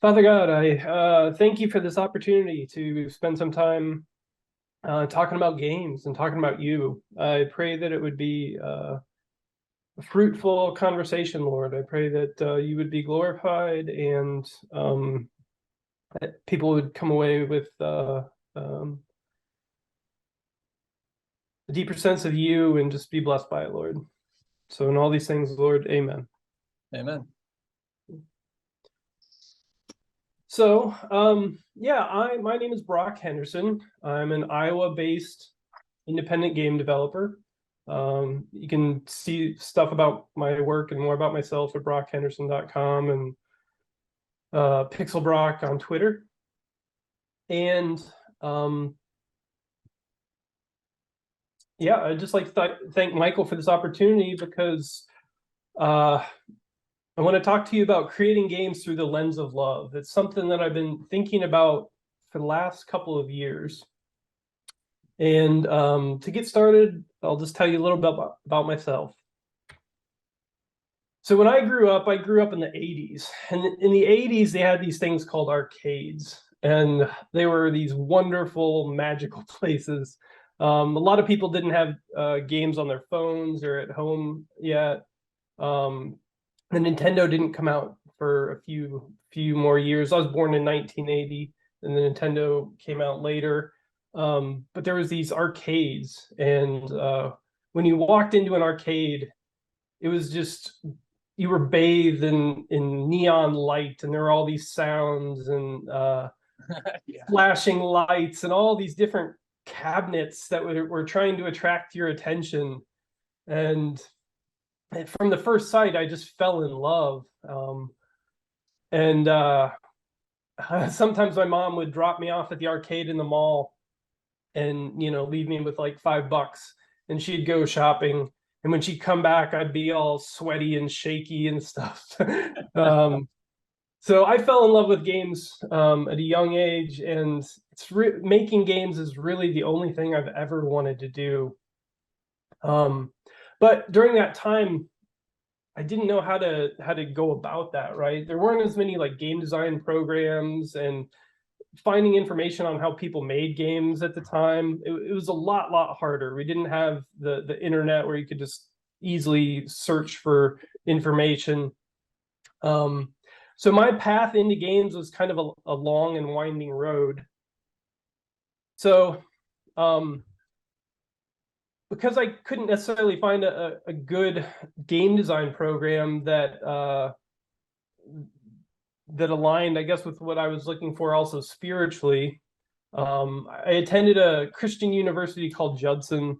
Father God, I thank you for this opportunity to spend some time talking about games and talking about you. I pray that it would be a fruitful conversation, Lord. I pray that you would be glorified and that people would come away with um, a deeper sense of you and just be blessed by it, Lord. So, in all these things, Lord, amen. Amen. So, yeah, my name is Brock Henderson. I'm an Iowa-based independent game developer. You can see stuff about my work and more about myself at brockhenderson.com and Pixel Brock on Twitter. And yeah, I'd just like to thank Michael for this opportunity because I want to talk to you about creating games through the lens of love. It's something that I've been thinking about for the last couple of years. And to get started, I'll just tell you a little bit about myself. So when I grew up in the 80s. And in the 80s, they had these things called arcades. And they were these wonderful, magical places. A lot of people didn't have games on their phones or at home yet. The Nintendo didn't come out for a few more years. I was born in 1980, and the Nintendo came out later. But there was these arcades, and when you walked into an arcade, it was just you were bathed in neon light, and there were all these sounds and Yeah. flashing lights and all these different cabinets that were trying to attract your attention. And from the first sight, I just fell in love. And sometimes my mom would drop me off at the arcade in the mall and leave me with like $5, and she'd go shopping, and when she'd come back I'd be all sweaty and shaky and stuff. So I fell in love with games at a young age, and making games is really the only thing I've ever wanted to do. But during that time, I didn't know how to go about that, right? There weren't as many like game design programs, and finding information on how people made games at the time, it was a lot harder. We didn't have the internet where you could just easily search for information. So my path into games was kind of a long and winding road. So because I couldn't necessarily find a good game design program that aligned, I guess, with what I was looking for also spiritually. I attended a Christian university called Judson.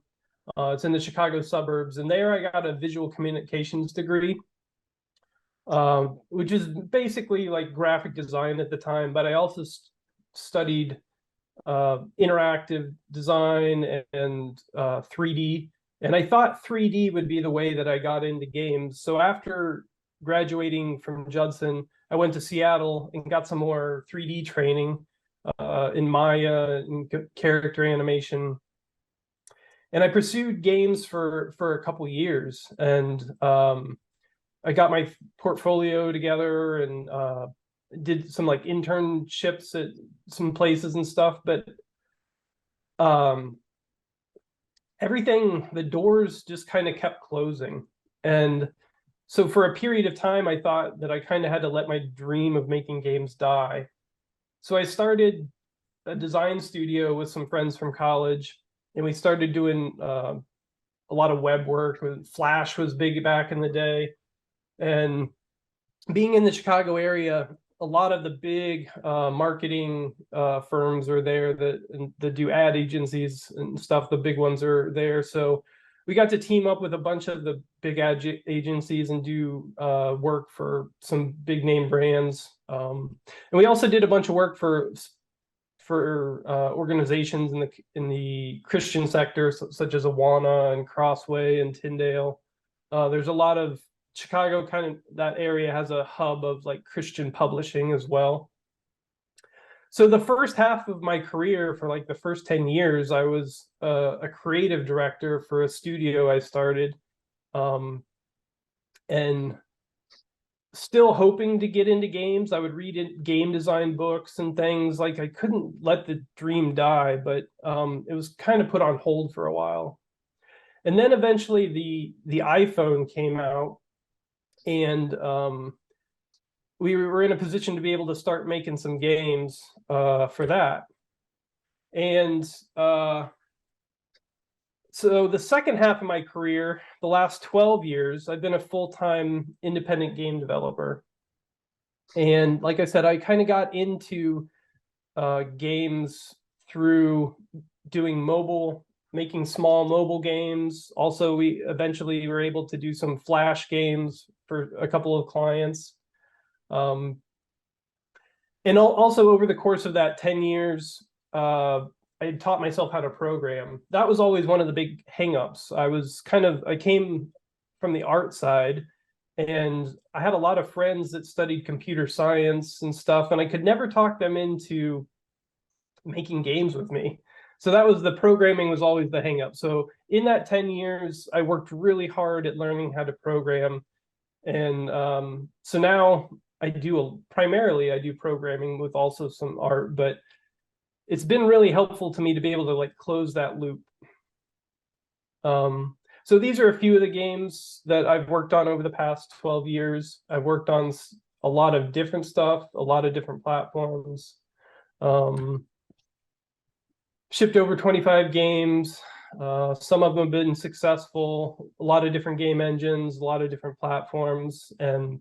It's in the Chicago suburbs, and there I got a visual communications degree, which is basically like graphic design at the time. But I also studied interactive design and 3D. And I thought 3D would be the way that I got into games. So after graduating from Judson, I went to Seattle and got some more 3D training in Maya and character animation. And I pursued games for a couple years, and I got my portfolio together and did some like internships at some places and stuff. But um, everything, the doors just kind of kept closing. And so for a period of time, I thought that I kind of had to let my dream of making games die. So I started a design studio with some friends from college, and we started doing a lot of web work. Flash was big back in the day. And being in the Chicago area, a lot of the big marketing firms are there that do ad agencies and stuff. The big ones are there. So we got to team up with a bunch of the big ad agencies and do work for some big name brands. And we also did a bunch of work for organizations in the Christian sector, such as Awana and Crossway and Tyndale. There's a lot of Chicago, kind of that area has a hub of like Christian publishing as well. So the first half of my career, for like the first 10 years, I was a creative director for a studio I started. And still hoping to get into games. I would read game design books and things. Like I couldn't let the dream die, but it was kind of put on hold for a while. And then eventually the iPhone came out, and we were in a position to be able to start making some games for that. And so the second half of my career, the last 12 years, I've been a full-time independent game developer. And like I said, I kind of got into games through doing making small mobile games. Also, we eventually were able to do some Flash games for a couple of clients. And also over the course of that 10 years, I taught myself how to program. That was always one of the big hangups. I came from the art side, and I had a lot of friends that studied computer science and stuff, and I could never talk them into making games with me. So the programming was always the hangup. So in that 10 years, I worked really hard at learning how to program. And so now primarily I do programming with also some art, but it's been really helpful to me to be able to like close that loop. So these are a few of the games that I've worked on over the past 12 years. I've worked on a lot of different stuff, a lot of different platforms. Shipped over 25 games. Some of them have been successful, a lot of different game engines, a lot of different platforms. And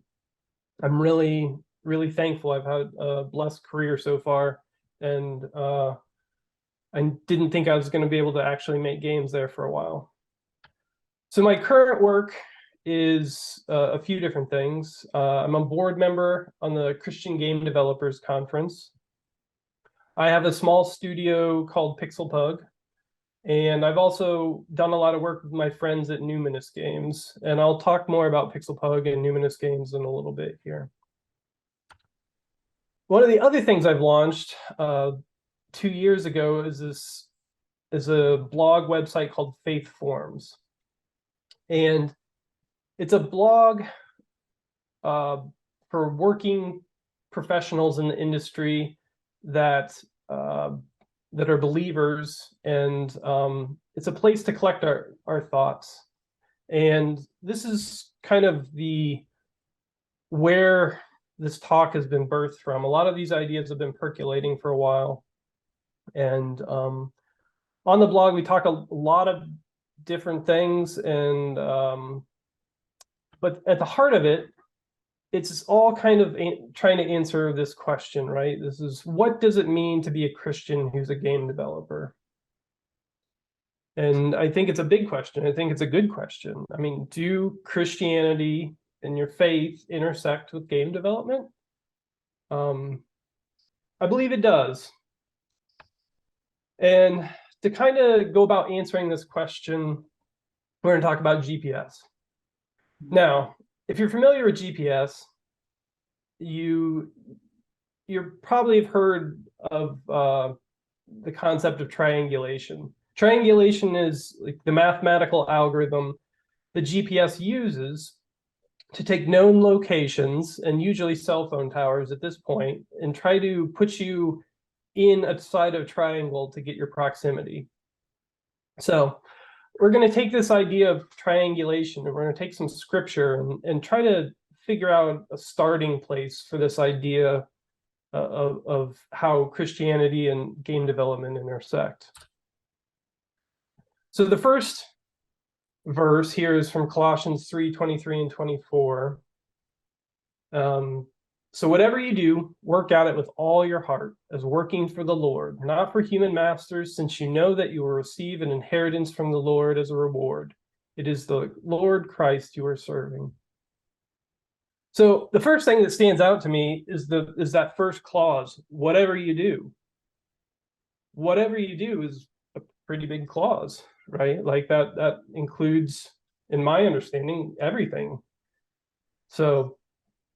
I'm really, really thankful. I've had a blessed career so far. And I didn't think I was going to be able to actually make games there for a while. So my current work is a few different things. I'm a board member on the Christian Game Developers Conference. I have a small studio called Pixel Pug, and I've also done a lot of work with my friends at Numinous Games, and I'll talk more about Pixel Pug and Numinous Games in a little bit here. One of the other things I've launched 2 years ago is a blog website called Faith Forms. And it's a blog for working professionals in the industry that are believers, and it's a place to collect our thoughts. And this is kind of where this talk has been birthed from. A lot of these ideas have been percolating for a while. And on the blog, we talk a lot of different things, and but at the heart of it, it's all kind of trying to answer this question, right? This is, what does it mean to be a Christian who's a game developer? And I think it's a big question. I think it's a good question. I mean, do Christianity and your faith intersect with game development? I believe it does. And to kind of go about answering this question, we're going to talk about GPS. Now, if you're familiar with GPS, you probably have heard of the concept of triangulation. Triangulation is like the mathematical algorithm the GPS uses to take known locations, and usually cell phone towers at this point, and try to put you in a side of a triangle to get your proximity. So we're going to take this idea of triangulation, and we're going to take some scripture and try to figure out a starting place for this idea of how Christianity and game development intersect. So the first verse here is from Colossians 3:23 and 24. So whatever you do, work at it with all your heart, as working for the Lord, not for human masters, since you know that you will receive an inheritance from the Lord as a reward. It is the Lord Christ you are serving. So the first thing that stands out to me is that first clause, whatever you do. Whatever you do is a pretty big clause, right? Like that includes, in my understanding, everything. So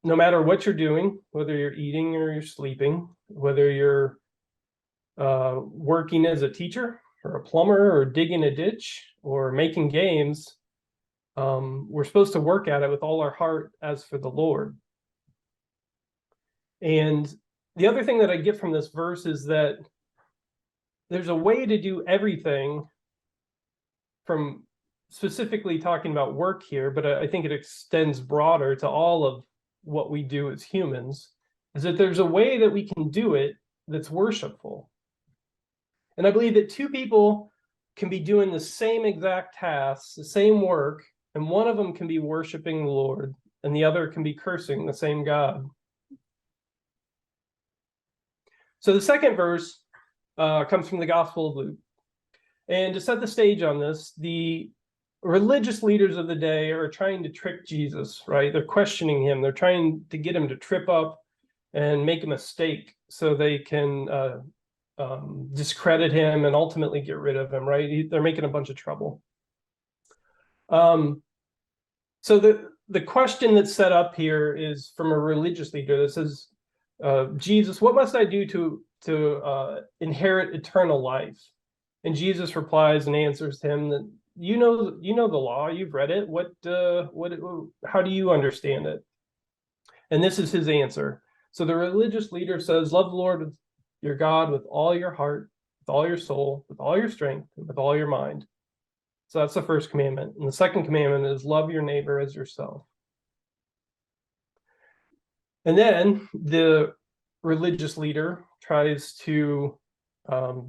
no matter what you're doing, whether you're eating or you're sleeping, whether you're working as a teacher or a plumber or digging a ditch or making games, we're supposed to work at it with all our heart as for the Lord. And the other thing that I get from this verse is that there's a way to do everything, from specifically talking about work here, but I think it extends broader to all of what we do as humans, is that there's a way that we can do it that's worshipful. And I believe that two people can be doing the same exact tasks, the same work, and one of them can be worshiping the Lord, and the other can be cursing the same God. So the second verse comes from the Gospel of Luke. And to set the stage on this, the religious leaders of the day are trying to trick Jesus, right? They're questioning him. They're trying to get him to trip up and make a mistake so they can discredit him and ultimately get rid of him, right? They're making a bunch of trouble. So the question that's set up here is from a religious leader that says, Jesus, what must I do to inherit eternal life? And Jesus replies and answers him that you know the law, you've read it. How do you understand it? And this is his answer. So the religious leader says, love the Lord your God with all your heart, with all your soul, with all your strength, and with all your mind. So that's the first commandment. And the second commandment is love your neighbor as yourself. And then the religious leader tries to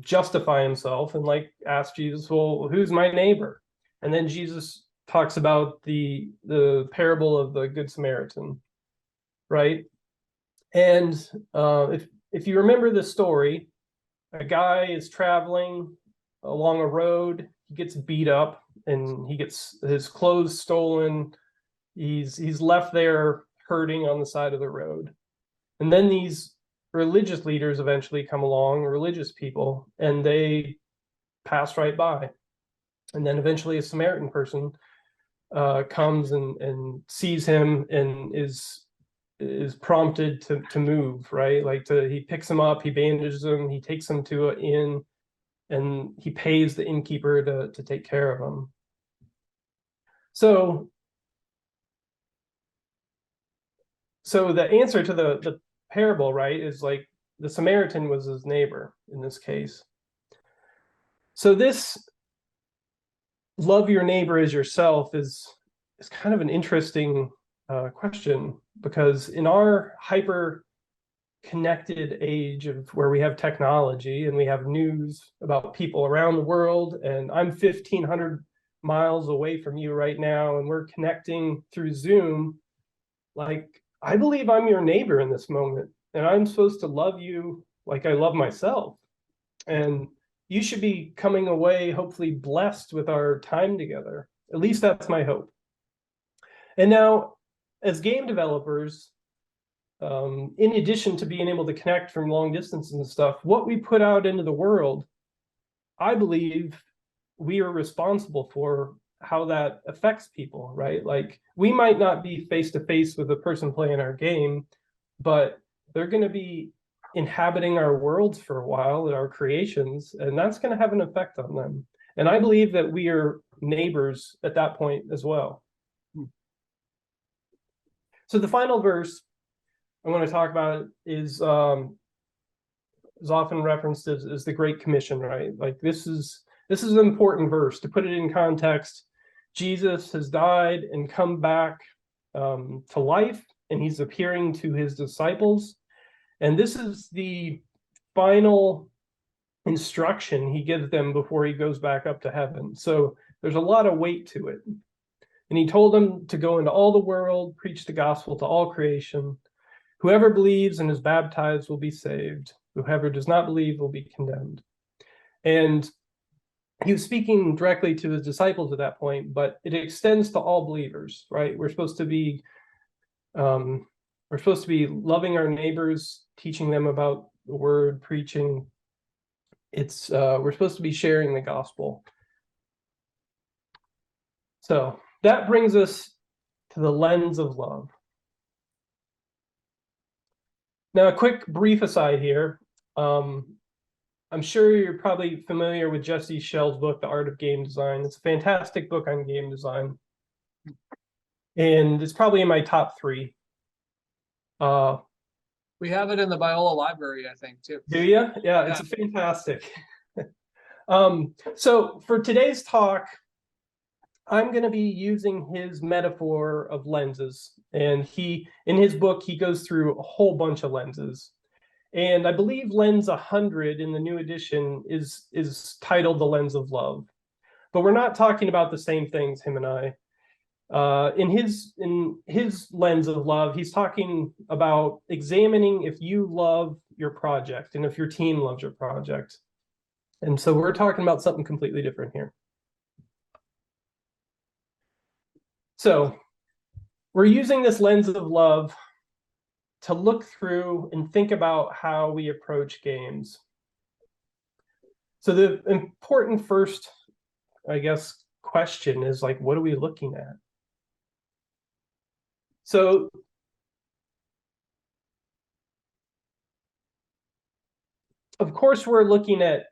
justify himself and ask Jesus, well, who's my neighbor? And then Jesus talks about the parable of the Good Samaritan, right? And if you remember the story, a guy is traveling along a road, he gets beat up and he gets his clothes stolen. He's left there hurting on the side of the road. And then these religious leaders eventually come along, religious people, and they pass right by. And then eventually a Samaritan person comes and sees him and is prompted to move, right? He picks him up, he bandages him, he takes him to an inn, and he pays the innkeeper to take care of him. So the answer to the parable, right, is the Samaritan was his neighbor in this case. So this love your neighbor as yourself is kind of an interesting question, because in our hyper connected age of where we have technology and we have news about people around the world, and I'm 1,500 miles away from you right now, and we're connecting through Zoom, I believe I'm your neighbor in this moment, and I'm supposed to love you like I love myself. And you should be coming away hopefully blessed with our time together. At least that's my hope. And now, as game developers, in addition to being able to connect from long distance and stuff, what we put out into the world, I believe we are responsible for how that affects people, right? We might not be face to face with the person playing our game, but they're going to be inhabiting our worlds for a while, our creations, and that's going to have an effect on them. And I believe that we are neighbors at that point as well. So the final verse I want to talk about is often referenced as the Great Commission, right? This is an important verse. To put it in context, Jesus has died and come back to life, and he's appearing to his disciples. And this is the final instruction he gives them before he goes back up to heaven. So there's a lot of weight to it. And he told them to go into all the world, preach the gospel to all creation. Whoever believes and is baptized will be saved. Whoever does not believe will be condemned. And he was speaking directly to his disciples at that point, but it extends to all believers, right? We're supposed to be loving our neighbors, teaching them about the word, preaching. We're supposed to be sharing the gospel. So that brings us to the lens of love. Now, a quick brief aside here. I'm sure you're probably familiar with Jesse Schell's book, The Art of Game Design. It's a fantastic book on game design. And it's probably in my top 3. We have it in the Biola Library, I think, too. Do you? Yeah, it's a fantastic. So for today's talk, I'm going to be using his metaphor of lenses. And in his book, he goes through a whole bunch of lenses. And I believe lens 100 in the new edition is titled The Lens of Love. But we're not talking about the same things, him and I. In his lens of love, he's talking about examining if you love your project and if your team loves your project. And so we're talking about something completely different here. So we're using this lens of love to look through and think about how we approach games. So the important first, I guess, question is like, what are we looking at? So of course, we're looking at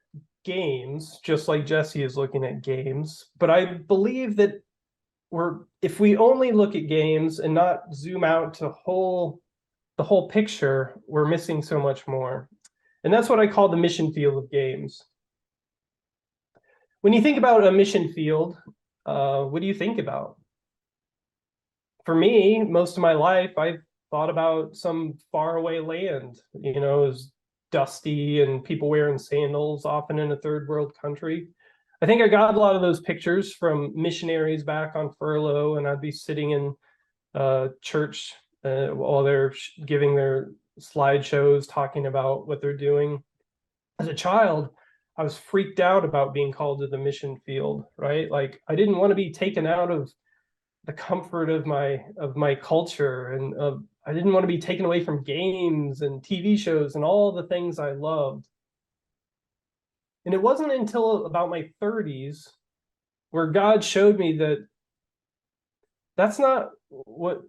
games, just like Jesse is looking at games. But I believe that if we only look at games and not zoom out to the whole picture, we're missing so much more. And that's what I call the mission field of games. When you think about a mission field, what do you think about? For me, most of my life, I've thought about some faraway land, as dusty and people wearing sandals, often in a third world country. I think I got a lot of those pictures from missionaries back on furlough, and I'd be sitting in church while they're giving their slideshows, talking about what they're doing. As a child, I was freaked out about being called to the mission field, right? Like I didn't want to be taken out of the comfort of my culture, and I didn't want to be taken away from games and TV shows and all the things I loved. And it wasn't until about my 30s where God showed me that that's not what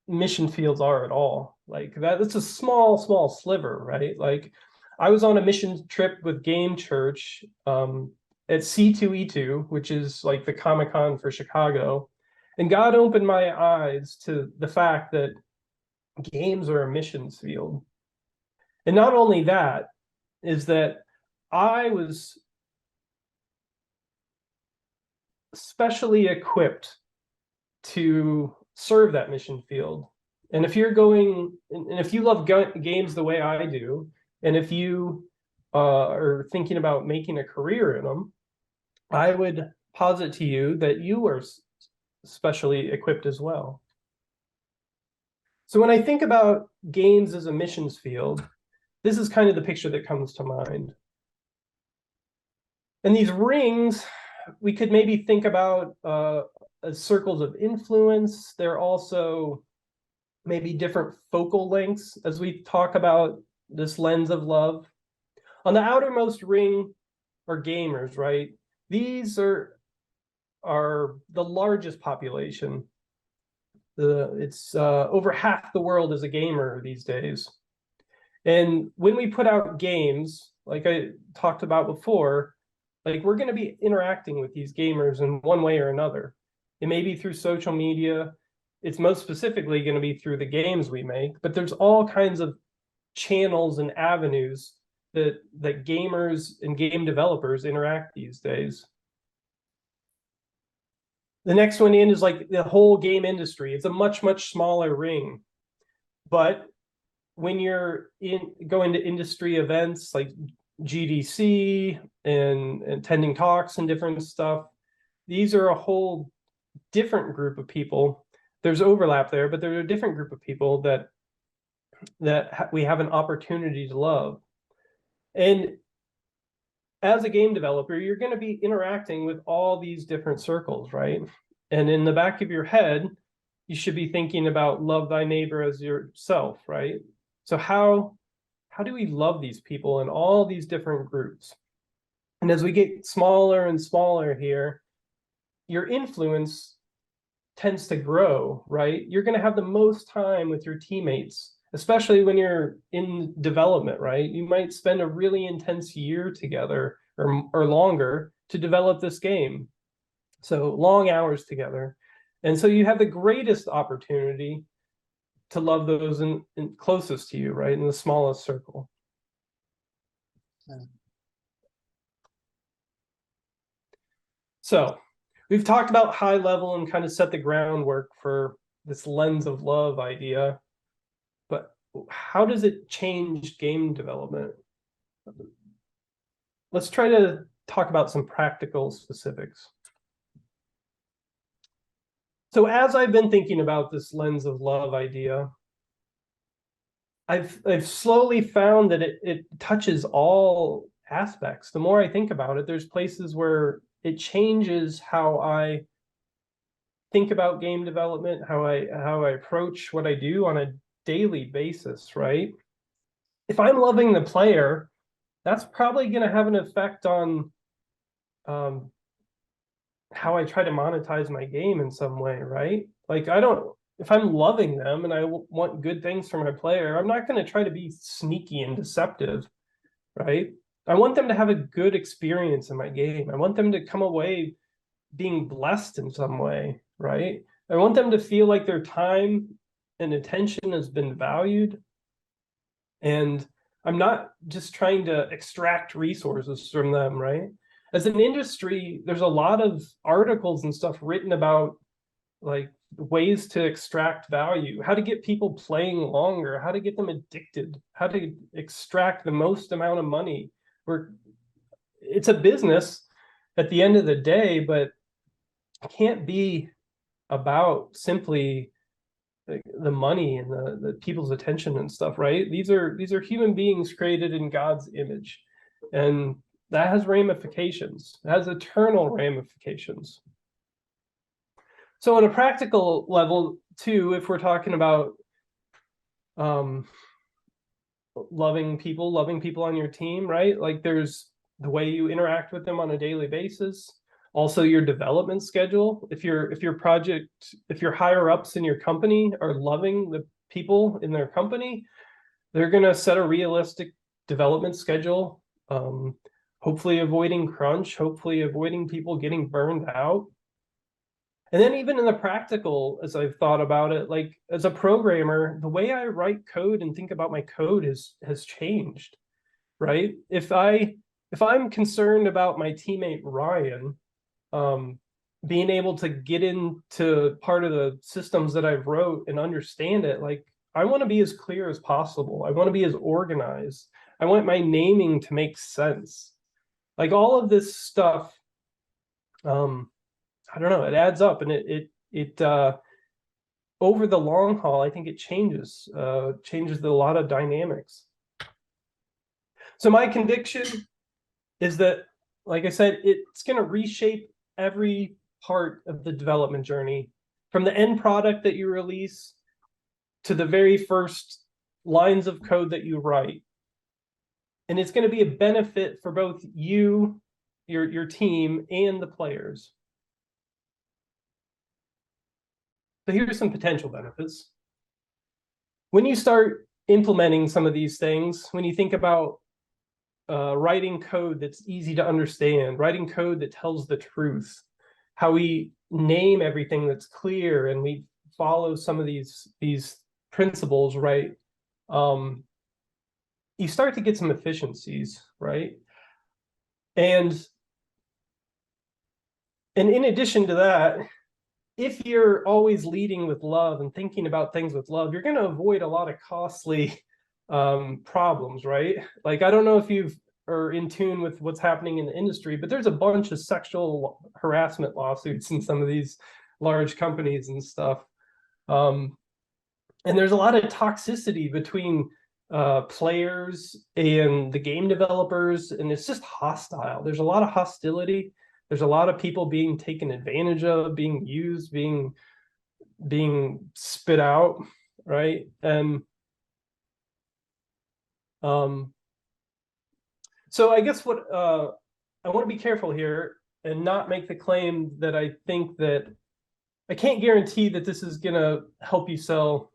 mission fields are at all. Like that's a small sliver, right? Like I was on a mission trip with Game Church at C2E2, which is like the Comic-Con for Chicago. And God opened my eyes to the fact that games are a missions field. And not only that, is that I was specially equipped to serve that mission field. And if you're if you love games the way I do, and if you are thinking about making a career in them, I would posit to you that you are specially equipped as well. So when I think about games as a missions field, this is kind of the picture that comes to mind. And these rings, we could maybe think about as circles of influence. They're also maybe different focal lengths as we talk about this lens of love. On the outermost ring are gamers, right? These are the largest population. It's over half the world is a gamer these days. And when we put out games, like I talked about before, like we're going to be interacting with these gamers in one way or another. It may be through social media. It's most specifically going to be through the games we make, but there's all kinds of channels and avenues that gamers and game developers interact these days. The next one in is like the whole game industry. It's a much smaller ring. But when you're going to industry events like GDC and attending talks and different stuff, these are a whole different group of people. There's overlap there, but they're a different group of people that we have an opportunity to love. And as a game developer, you're going to be interacting with all these different circles, right? And in the back of your head, you should be thinking about love thy neighbor as yourself, right? So how do we love these people in all these different groups? And as we get smaller and smaller here, your influence tends to grow, right? You're going to have the most time with your teammates, especially when you're in development, right? You might spend a really intense year together or longer to develop this game. So long hours together. And so you have the greatest opportunity to love those in closest to you, right? In the smallest circle. Yeah. So we've talked about high level and kind of set the groundwork for this lens of love idea, but how does it change game development? Let's try to talk about some practical specifics. So as I've been thinking about this lens of love idea, I've slowly found that it touches all aspects. The more I think about it, there's places where it changes how I think about game development, how I approach what I do on a daily basis, right? If I'm loving the player, that's probably going to have an effect on how I try to monetize my game in some way, right? Like if I'm loving them and I want good things for my player, I'm not going to try to be sneaky and deceptive, right? I want them to have a good experience in my game. I want them to come away being blessed in some way, right? I want them to feel like their time and attention has been valued. And I'm not just trying to extract resources from them, right? As an industry, there's a lot of articles and stuff written about like ways to extract value, how to get people playing longer, how to get them addicted, how to extract the most amount of money. It's a business at the end of the day, but it can't be about simply the money and the people's attention and stuff, right? These are human beings created in God's image, and that has ramifications. It has eternal ramifications. So on a practical level too, if we're talking about loving people on your team, right? Like there's the way you interact with them on a daily basis. Also your development schedule. If your higher ups in your company are loving the people in their company, they're going to set a realistic development schedule, hopefully avoiding crunch, hopefully avoiding people getting burned out. And then even in the practical, as I've thought about it, like as a programmer, the way I write code and think about my code has changed, right? If I'm concerned about my teammate Ryan being able to get into part of the systems that I've wrote and understand it, like I want to be as clear as possible. I want to be as organized. I want my naming to make sense. Like all of this stuff, I don't know, it adds up, and it over the long haul, I think it changes a lot of dynamics. So my conviction is that, like I said, it's going to reshape every part of the development journey, from the end product that you release to the very first lines of code that you write. And it's going to be a benefit for both you, your team, and the players. So here's some potential benefits. When you start implementing some of these things, when you think about writing code that's easy to understand, writing code that tells the truth, how we name everything that's clear, and we follow some of these principles, right? You start to get some efficiencies, right? And in addition to that, if you're always leading with love and thinking about things with love, you're going to avoid a lot of costly problems, right? Like, I don't know if you are in tune with what's happening in the industry, but there's a bunch of sexual harassment lawsuits in some of these large companies and stuff. And there's a lot of toxicity between players and the game developers, and it's just hostile. There's a lot of hostility. There's a lot of people being taken advantage of, being used, being spit out, right? And so I guess what I want to be careful here and not make the claim that I think that I can't guarantee that this is going to help you sell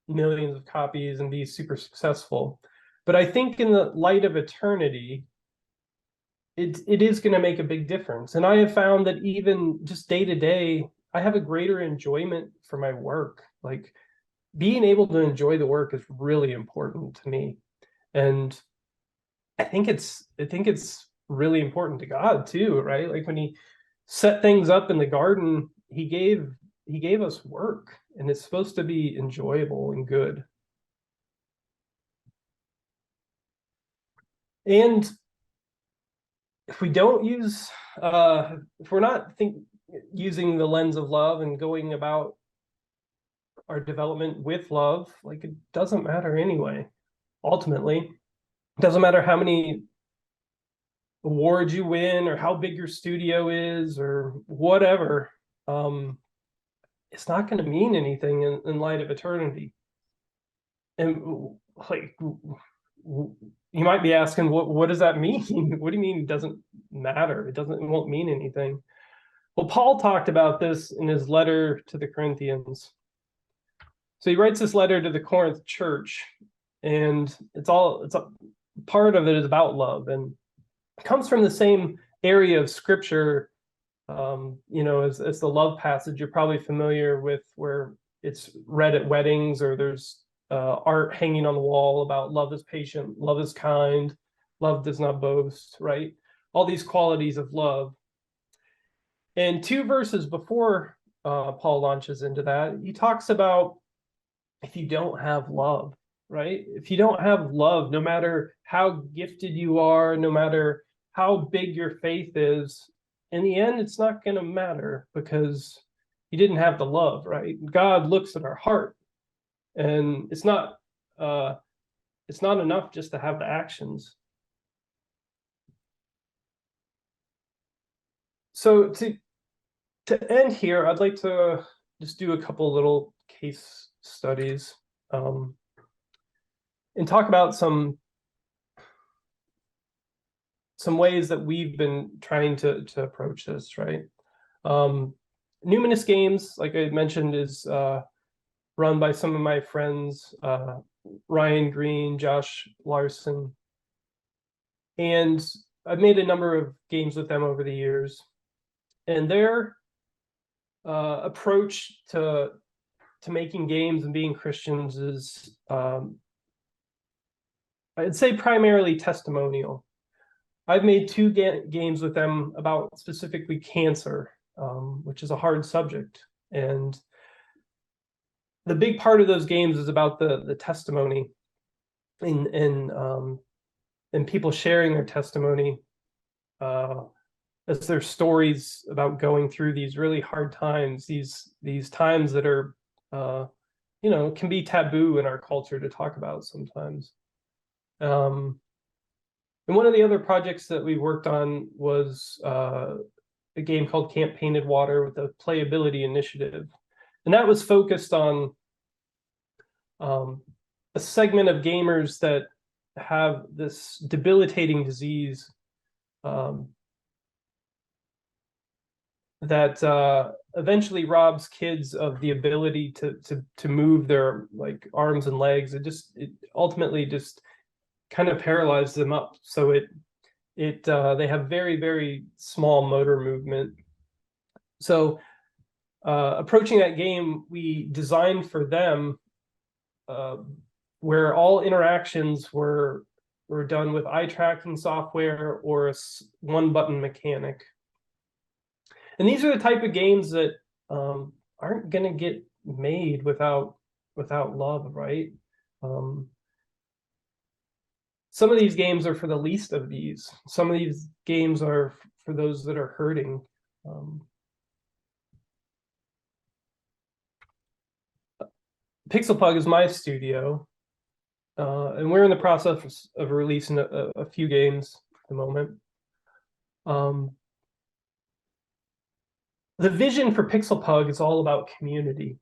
millions of copies and be super successful. But I think in the light of eternity, it is going to make a big difference. And I have found that even just day to day, I have a greater enjoyment for my work. Like being able to enjoy the work is really important to me. And I think it's really important to God too, right? Like when he set things up in the garden, he gave us work, and it's supposed to be enjoyable and good. And if we don't use if we're not using the lens of love and going about our development with love, like it doesn't matter anyway. Ultimately, it doesn't matter how many awards you win or how big your studio is or whatever. It's not going to mean anything in light of eternity. And like, you might be asking, what does that mean? What do you mean it doesn't matter? It won't mean anything. Well, Paul talked about this in his letter to the Corinthians. So he writes this letter to the Corinth church, and it's a part of it is about love, and it comes from the same area of scripture, as the love passage you're probably familiar with, where it's read at weddings, or there's art hanging on the wall about love is patient, love is kind, love does not boast, right? All these qualities of love. And 2 verses before Paul launches into that, he talks about if you don't have love, right? If you don't have love, no matter how gifted you are, no matter how big your faith is, in the end, it's not going to matter because you didn't have the love, right? God looks at our heart, and it's not enough just to have the actions. So to end here, I'd like to just do a couple little case studies, and talk about some ways that we've been trying to approach this, right? Numinous Games, like I mentioned, is run by some of my friends, Ryan Green, Josh Larson, and I've made a number of games with them over the years. And their approach to making games and being Christians is, I'd say, primarily testimonial. I've made 2 games with them about specifically cancer, which is a hard subject. And the big part of those games is about the testimony and people sharing their testimony as their stories about going through these really hard times, these times that are, can be taboo in our culture to talk about sometimes. And one of the other projects that we worked on was a game called Camp Painted Water with a playability initiative. And that was focused on a segment of gamers that have this debilitating disease that eventually robs kids of the ability to move their like arms and legs. It ultimately just kind of paralyzes them up. So they have very, very small motor movement. So approaching that game, we designed for them where all interactions were done with eye tracking software or a one-button mechanic. And these are the type of games that aren't going to get made without love, right? Some of these games are for the least of these. Some of these games are for those that are hurting. Pixelpug is my studio, and we're in the process of releasing a few games at the moment. The vision for Pixelpug is all about community.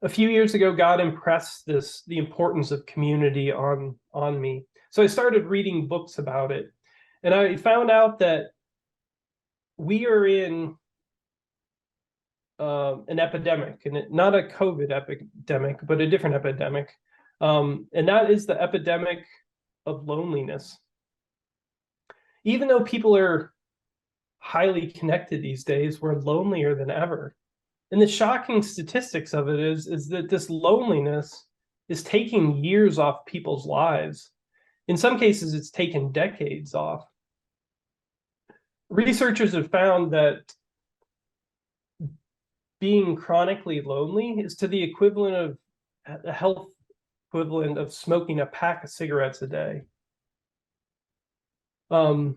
A few years ago, God impressed the importance of community on me. So I started reading books about it, and I found out that we are in an epidemic, and not a COVID epidemic, but a different epidemic, and that is the epidemic of loneliness. Even though people are highly connected these days, we're lonelier than ever. And the shocking statistics of it is that this loneliness is taking years off people's lives. In some cases, it's taken decades off. Researchers have found that being chronically lonely is to the equivalent of a health equivalent of smoking a pack of cigarettes a day. So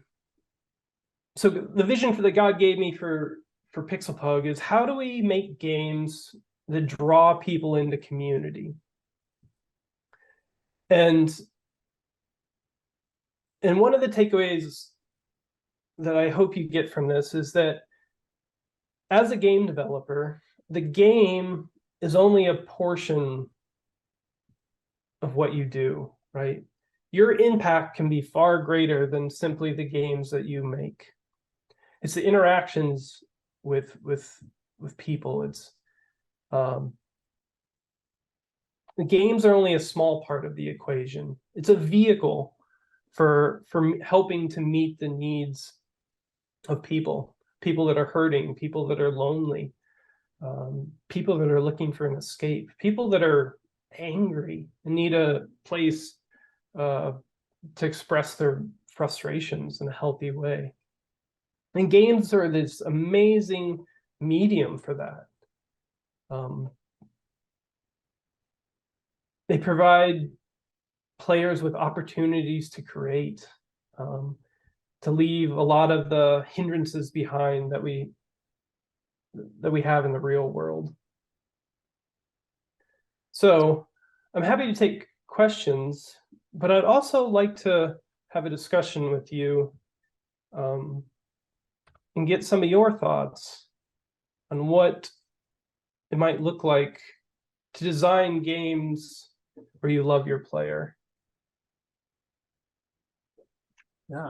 the vision that God gave me for Pixelpug is, how do we make games that draw people into community? And one of the takeaways that I hope you get from this is that as a game developer, the game is only a portion of what you do, right? Your impact can be far greater than simply the games that you make. It's the interactions with people. It's the games are only a small part of the equation. It's a vehicle for helping to meet the needs of people that are hurting, people that are lonely, people that are looking for an escape, people that are angry and need a place to express their frustrations in a healthy way. And games are this amazing medium for that. They provide players with opportunities to create, to leave a lot of the hindrances behind that we have in the real world. So I'm happy to take questions, but I'd also like to have a discussion with you and get some of your thoughts on what it might look like to design games where you love your player. Yeah.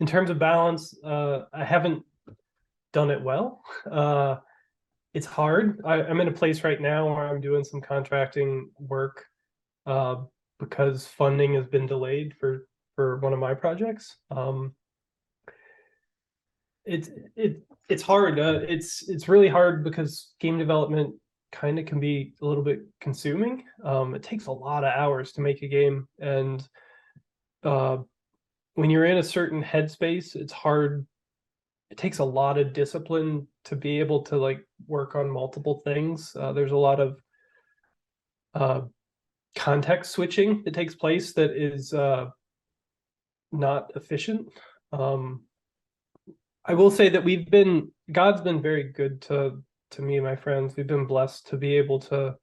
In terms of balance, I haven't done it well. It's hard. I'm in a place right now where I'm doing some contracting work because funding has been delayed for one of my projects. It's hard. It's really hard because game development kind of can be a little bit consuming. It takes a lot of hours to make a game, and when you're in a certain headspace, it's hard. It takes a lot of discipline to be able to like work on multiple things. There's a lot of context switching that takes place that is not efficient. I will say that God's been very good to me and my friends. We've been blessed to be able to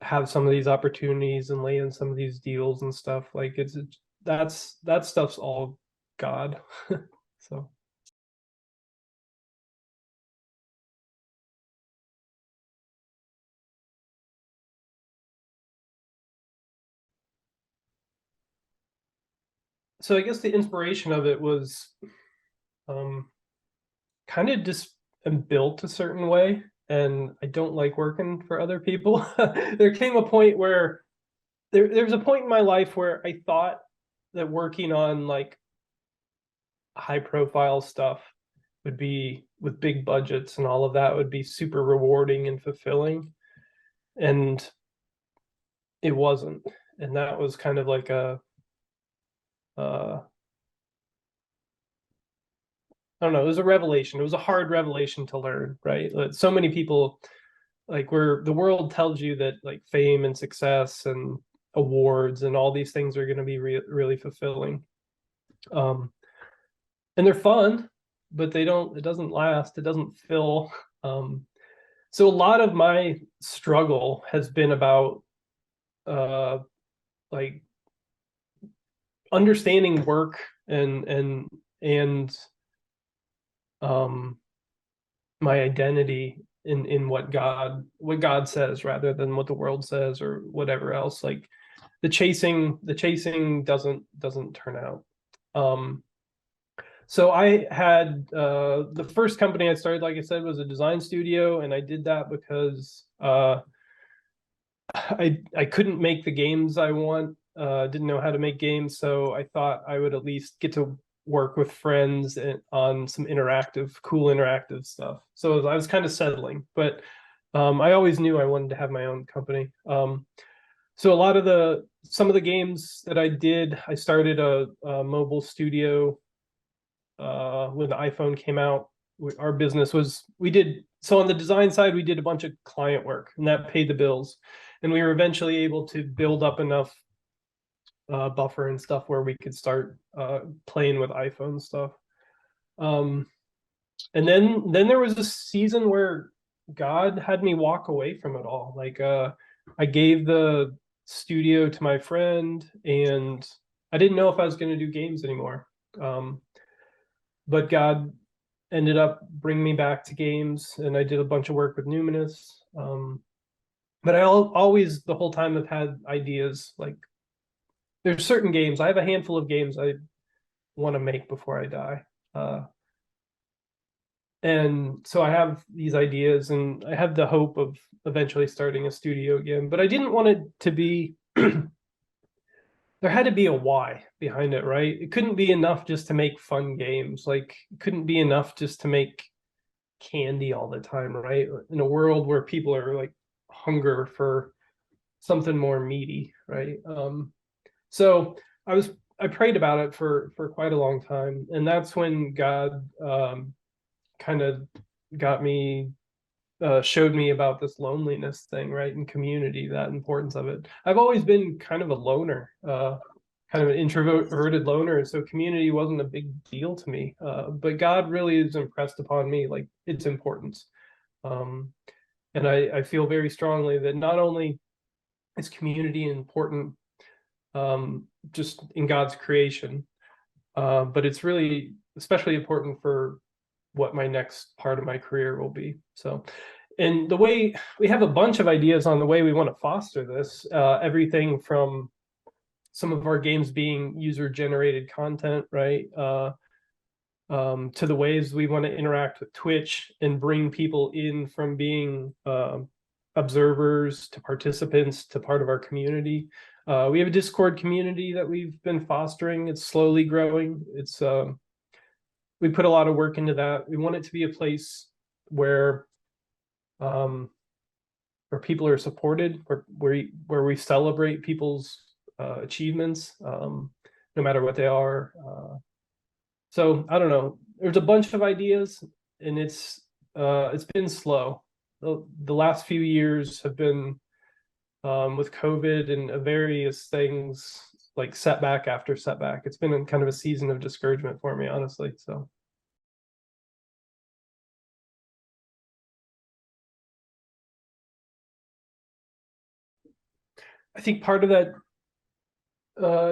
have some of these opportunities and lay in some of these deals and stuff. Like that stuff's all God. So. So I guess the inspiration of it was kind of just am built a certain way, and I don't like working for other people. There came a point where there's a point in my life where I thought that working on like high profile stuff would be, with big budgets and all of that, would be super rewarding and fulfilling, and it wasn't. And that was kind of like a I don't know, it was a revelation. It was a hard revelation to learn, right? So many people, like, where the world tells you that like fame and success and awards and all these things are going to be really fulfilling. And they're fun, but it doesn't last. It doesn't fill. So a lot of my struggle has been about like understanding work and my identity in what God says rather than what the world says or whatever else. Like the chasing doesn't turn out. So I had the first company I started, like I said, was a design studio, and I did that because I couldn't make the games I want didn't know how to make games, so I thought I would at least get to work with friends on some cool interactive stuff. So I was kind of settling, but I always knew I wanted to have my own company. So some of the games that I did, I started a mobile studio when the iPhone came out. Our business was so on the design side, we did a bunch of client work, and that paid the bills. And we were eventually able to build up enough buffer and stuff where we could start playing with iPhone stuff. Um, and then there was a season where God had me walk away from it all. Like I gave the studio to my friend, and I didn't know if I was going to do games anymore. But God ended up bringing me back to games, and I did a bunch of work with Numinous. But I always the whole time have had ideas. Like there's certain games. I have a handful of games I want to make before I die. And so I have these ideas, and I have the hope of eventually starting a studio again. But I didn't want it to be there had to be a why behind it, right? It couldn't be enough just to make fun games. Like it couldn't be enough just to make candy all the time, right? In a world where people are like hunger for something more meaty, right? So I prayed about it for quite a long time, and that's when God kind of got me showed me about this loneliness thing, right? And community, that importance of it. I've always been kind of a loner, kind of an introverted loner, and so community wasn't a big deal to me. But God really is impressed upon me, like its importance. Um, and I feel very strongly that not only is community important just in God's creation, but it's really especially important for what my next part of my career will be. So, and the way we have a bunch of ideas on the way we want to foster this, everything from some of our games being user generated content, right? To the ways we want to interact with Twitch and bring people in from being observers to participants to part of our community. We have a Discord community that we've been fostering. It's slowly growing. We put a lot of work into that. We want it to be a place where people are supported, where we celebrate people's achievements, no matter what they are. So I don't know. There's a bunch of ideas, and it's been slow. The last few years have been with COVID and various things like setback after setback. It's been kind of a season of discouragement for me, honestly. So. I think part of that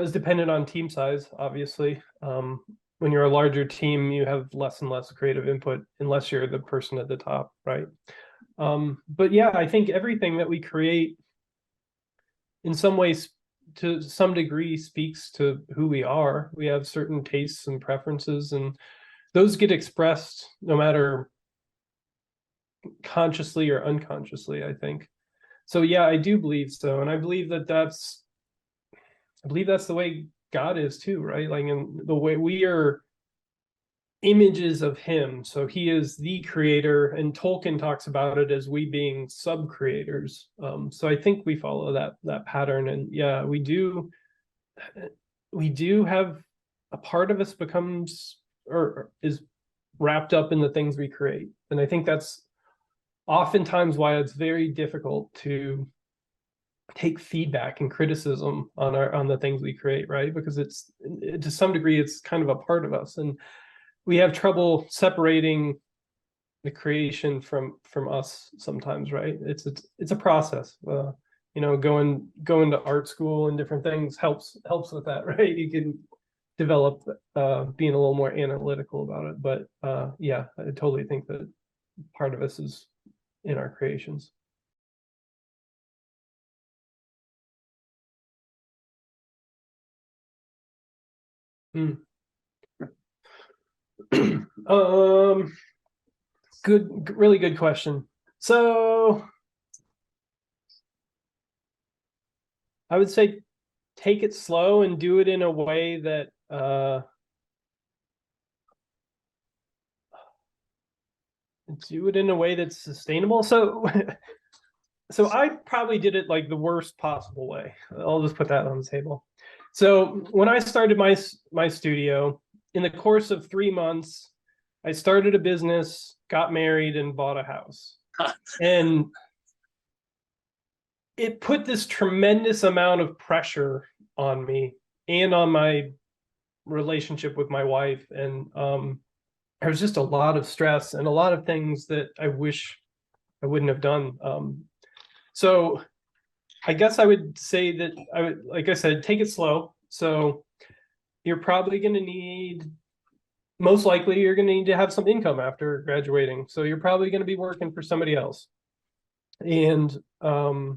is dependent on team size, obviously. When you're a larger team, you have less and less creative input unless you're the person at the top, right? But yeah, I think everything that we create in some ways, to some degree, speaks to who we are. We have certain tastes and preferences, and those get expressed no matter consciously or unconsciously, I think. So yeah, I do believe so, and I believe that's the way God is too, right? Like in the way we are images of him. So he is the creator, and Tolkien talks about it as we being sub-creators. So I think we follow that pattern. And yeah, we do have a part of us becomes or is wrapped up in the things we create. And I think that's oftentimes why it's very difficult to take feedback and criticism on the things we create, right? Because it's to some degree it's kind of a part of us, and we have trouble separating the creation from us sometimes, right? It's a process. Going to art school and different things helps with that, right? You can develop being a little more analytical about it. But yeah, I totally think that part of us is in our creations. Hmm. um really good question. So I would say take it slow and do it in a way that that's sustainable. So so I probably did it like the worst possible way. I'll just put that on the table. So when I started my studio, in the course of 3 months, I started a business, got married, and bought a house. And it put this tremendous amount of pressure on me and on my relationship with my wife. And there was just a lot of stress and a lot of things that I wish I wouldn't have done. So I guess I would say that I would, like I said, take it slow. So you're probably going to need, most likely, you're going to need to have some income after graduating. So you're probably going to be working for somebody else. And I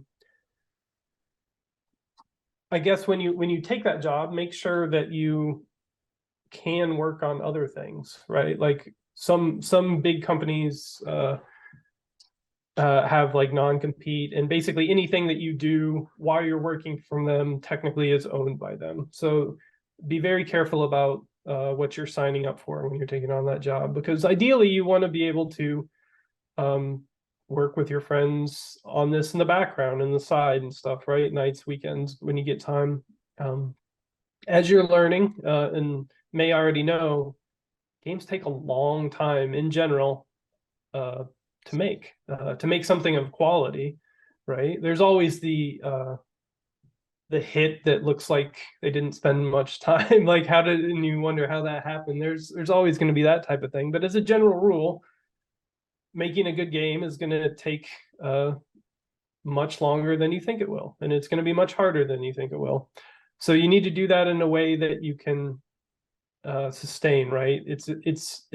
guess when you take that job, make sure that you can work on other things, right? Like some big companies have like non-compete, and basically anything that you do while you're working from them technically is owned by them. So be very careful about what you're signing up for when you're taking on that job, because ideally you want to be able to work with your friends on this in the background and the side and stuff, right? Nights, weekends, when you get time. As you're learning and may already know, games take a long time in general to make something of quality, right? There's always the hit that looks like they didn't spend much time. Like and you wonder how that happened. There's always going to be that type of thing. But as a general rule, making a good game is going to take much longer than you think it will, and it's going to be much harder than you think it will. So you need to do that in a way that you can sustain, right? It's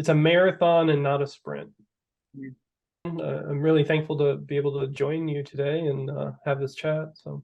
a marathon and not a sprint. I'm really thankful to be able to join you today and have this chat. So